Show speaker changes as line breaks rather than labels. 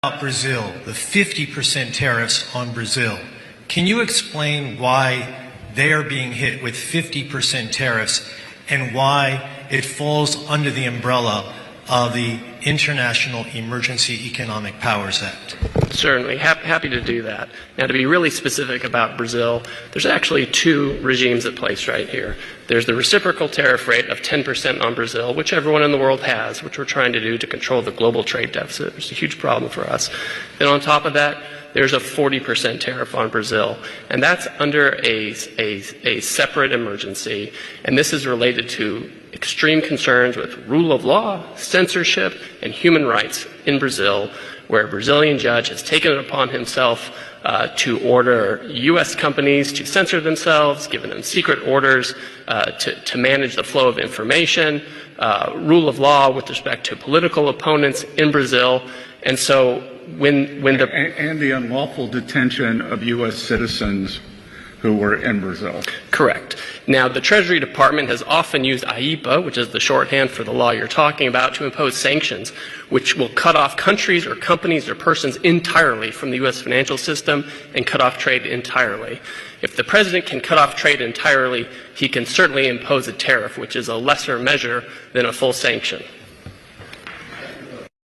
About Brazil, the 50% tariffs on Brazil. Can you explain why they are being hit with 50% tariffs and why it falls under the umbrella of the International Emergency Economic Powers Act?
Certainly. Happy to do that. Now, to be really specific about Brazil, there's actually two regimes at place right here. There's the reciprocal tariff rate of 10% on Brazil, which everyone in the world has, which we're trying to do to control the global trade deficit. It's a huge problem for us. Then on top of that, there's a 40% tariff on Brazil, and that's under a separate emergency, and this is related to extreme concerns with rule of law, censorship, and human rights in Brazil, where a Brazilian judge has taken it upon himself to order U.S. companies to censor themselves, given them secret orders to manage the flow of information, rule of law with respect to political opponents in Brazil. And so when
the unlawful detention of U.S. citizens who were in Brazil.
Correct. Now, the Treasury Department has often used AIPA, which is the shorthand for the law you're talking about, to impose sanctions, which will cut off countries or companies or persons entirely from the U.S. financial system and cut off trade entirely. If the president can cut off trade entirely, he can certainly impose a tariff, which is a lesser measure than a full sanction.